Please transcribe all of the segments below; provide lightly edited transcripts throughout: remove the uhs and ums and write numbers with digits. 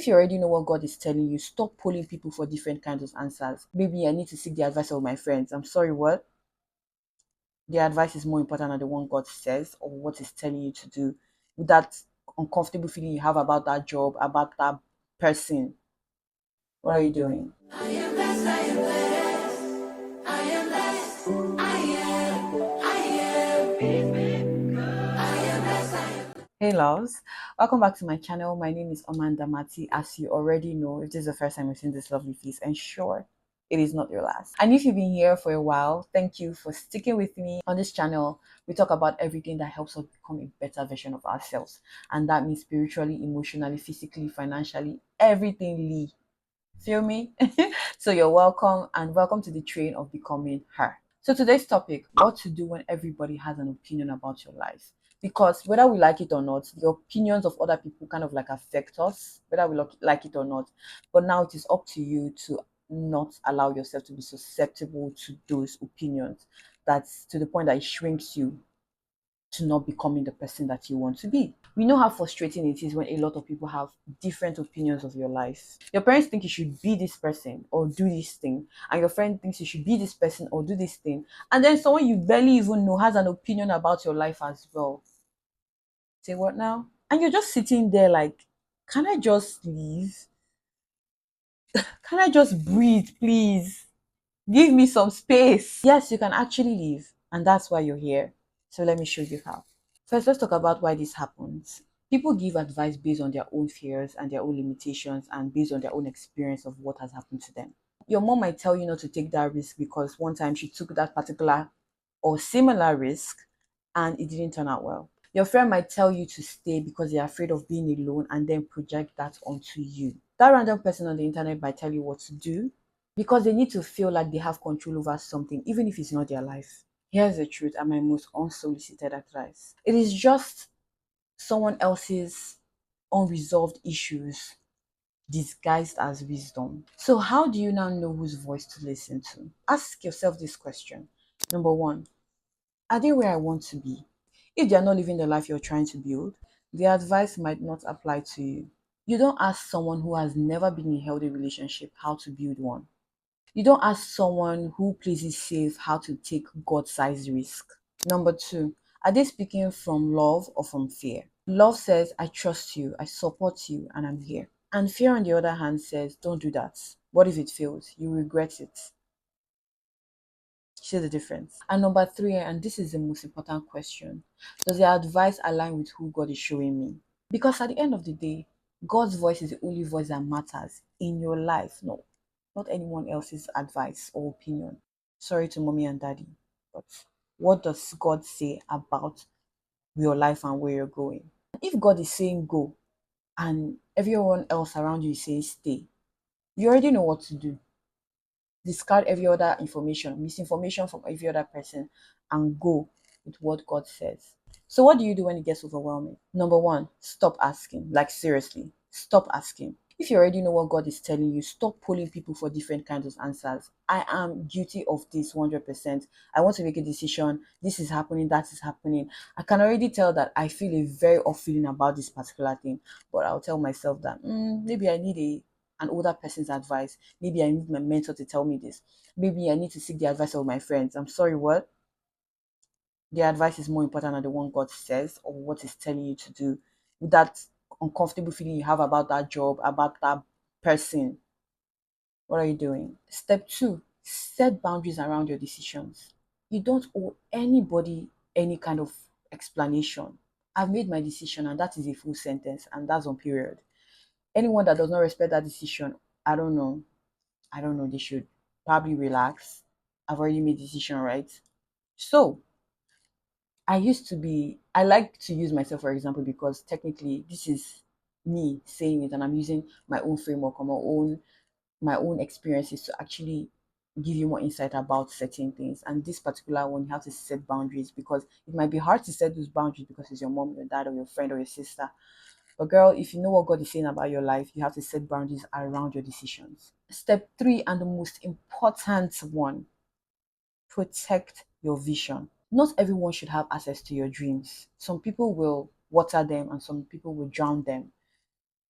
If you already know what God is telling you, stop polling people for different kinds of answers. Maybe I need to seek the advice of my friends. I'm sorry, what? The advice is more important than the one God says or what is telling you to do. With that uncomfortable feeling you have about that job, about that person, what are you doing? I am blessed, I am blessed. I am blessed. I am blessed, I am. Hey loves, welcome back to my channel. My name is Ndamati. As you already know, if this is the first time you've seen this lovely face, ensure it is not your last. And if you've been here for a while, thank you for sticking with me. On this channel, we talk about everything that helps us become a better version of ourselves. And that means spiritually, emotionally, physically, financially, everything. Feel me? So you're welcome, and welcome to the train of becoming her. So today's topic, what to do when everybody has an opinion about your life. Because whether we like it or not, the opinions of other people kind of like affect us, whether we like it or not. But now it is up to you to not allow yourself to be susceptible to those opinions. That's to the point that it shrinks you to not becoming the person that you want to be. We know how frustrating it is when a lot of people have different opinions of your life. Your parents think you should be this person or do this thing, and your friend thinks you should be this person or do this thing, and then someone you barely even know has an opinion about your life as well. Say what now? And you're just sitting there like, can I just leave? Can I just breathe, please? Give me some space. Yes, you can actually leave, and that's why you're here. So let me show you how. First, let's talk about why this happens. People give advice based on their own fears and their own limitations and based on their own experience of what has happened to them. Your mom might tell you not to take that risk because one time she took that particular or similar risk and it didn't turn out well. Your friend might tell you to stay because they're afraid of being alone and then project that onto you. That random person on the internet might tell you what to do because they need to feel like they have control over something, even if it's not their life. Here's the truth and my most unsolicited advice. It is just someone else's unresolved issues disguised as wisdom. So, how do you now know whose voice to listen to? Ask yourself this question. Number one, are they where I want to be? If they are not living the life you're trying to build, the advice might not apply to you. You don't ask someone who has never been in a healthy relationship how to build one. You don't ask someone who plays it safe how to take God-sized risk. Number two, are they speaking from love or from fear? Love says, I trust you, I support you, and I'm here. And fear, on the other hand, says, don't do that. What if it fails? You regret it. See the difference? And number three, and this is the most important question, does the advice align with who God is showing me? Because at the end of the day, God's voice is the only voice that matters in your life. No, not anyone else's advice or opinion. Sorry to mommy and daddy, but what does God say about your life and where you're going? If God is saying go and everyone else around you is saying stay, you already know what to do. Discard every other information, misinformation from every other person, and go with what God says. So, what do you do when it gets overwhelming? Number one, stop asking. Like, seriously, stop asking. If you already know what God is telling you, stop pulling people for different kinds of answers. I am guilty of this 100%. I want to make a decision. This is happening, that is happening. I can already tell that I feel a very off feeling about this particular thing, but I'll tell myself that maybe I need an older person's advice. Maybe I need my mentor to tell me this. Maybe I need to seek the advice of my friends. I'm sorry, what? The advice is more important than the one God says or what is telling you to do. With that uncomfortable feeling you have about that job, about that person, what are you doing? Step two, set boundaries around your decisions. You don't owe anybody any kind of explanation. I've made my decision, and that is a full sentence, and that's on period. Anyone that does not respect that decision, I don't know. I don't know. They should probably relax. I've already made a decision, right? So I like to use myself for example because technically this is me saying it and I'm using my own framework or my own experiences to actually give you more insight about certain things. And this particular one, you have to set boundaries because it might be hard to set those boundaries because it's your mom, your dad, or your friend or your sister. But girl, if you know what God is saying about your life, you have to set boundaries around your decisions. Step three, and the most important one, protect your vision. Not everyone should have access to your dreams. Some people will water them and some people will drown them.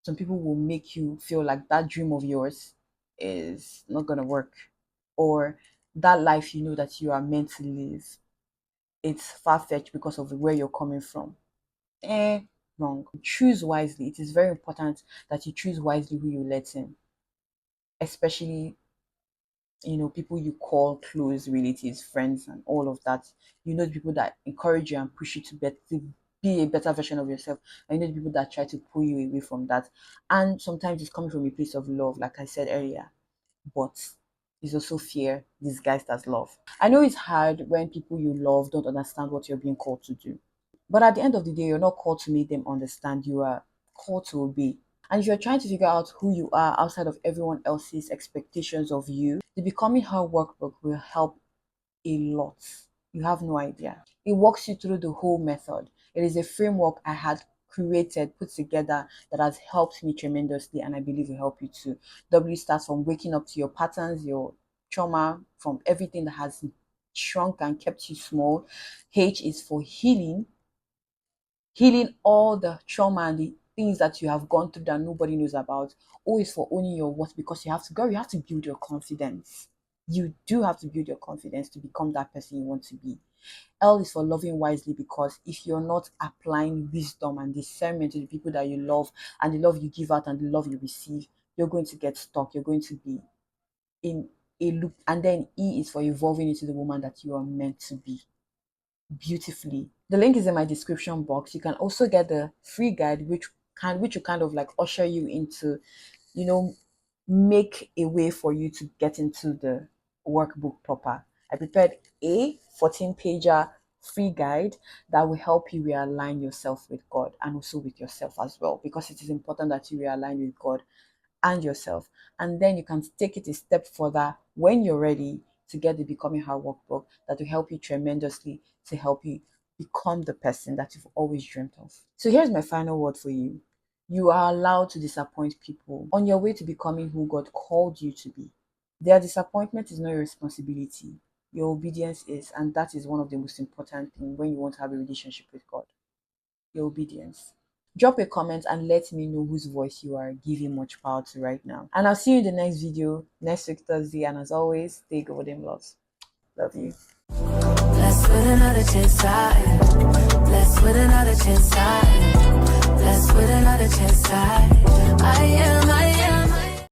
Some people will make you feel like that dream of yours is not going to work, or that life you know that you are meant to live, it's far-fetched because of where you're coming from. Eh, Wrong. Choose wisely. It is very important that you choose wisely who you let in, especially people you call close relatives, friends, and all of that. You know the people that encourage you and push you to be a better version of yourself. And you know the people that try to pull you away from that. And sometimes it's coming from a place of love, like I said earlier, but it's also fear disguised as love. I know it's hard when people you love don't understand what you're being called to do. But at the end of the day, you're not called to make them understand. You are called to obey. And if you're trying to figure out who you are outside of everyone else's expectations of you, the Becoming Her workbook will help a lot. You have no idea. It walks you through the whole method. It is a framework I had created, put together, that has helped me tremendously, and I believe will help you too. W starts from waking up to your patterns, your trauma, from everything that has shrunk and kept you small. H is for healing all the trauma and the things that you have gone through that nobody knows about. O is for owning your worth, because you have to build your confidence. You do have to build your confidence to become that person you want to be. L is for loving wisely, because if you're not applying wisdom and discernment to the people that you love, and the love you give out and the love you receive, you're going to get stuck. You're going to be in a loop. And then E is for evolving into the woman that you are meant to be beautifully. The link is in my description box. You can also get the free guide, which will kind of like usher you into, you know, make a way for you to get into the workbook proper. I prepared a 14-pager free guide that will help you realign yourself with God and also with yourself as well, because it is important that you realign with God and yourself. And then you can take it a step further when you're ready to get the Becoming Her workbook that will help you tremendously to help you become the person that you've always dreamt of. So here's my final word for you. You are allowed to disappoint people on your way to becoming who God called you to be. Their disappointment is not your responsibility. Your obedience is, and that is one of the most important things when you want to have a relationship with God. Your obedience. Drop a comment and let me know whose voice you are giving much power to right now. And I'll see you in the next video next week Thursday. And as always, stay golden, loves. Love you. Blessed with another chance, blessed with another chance, blessed with another chance, I am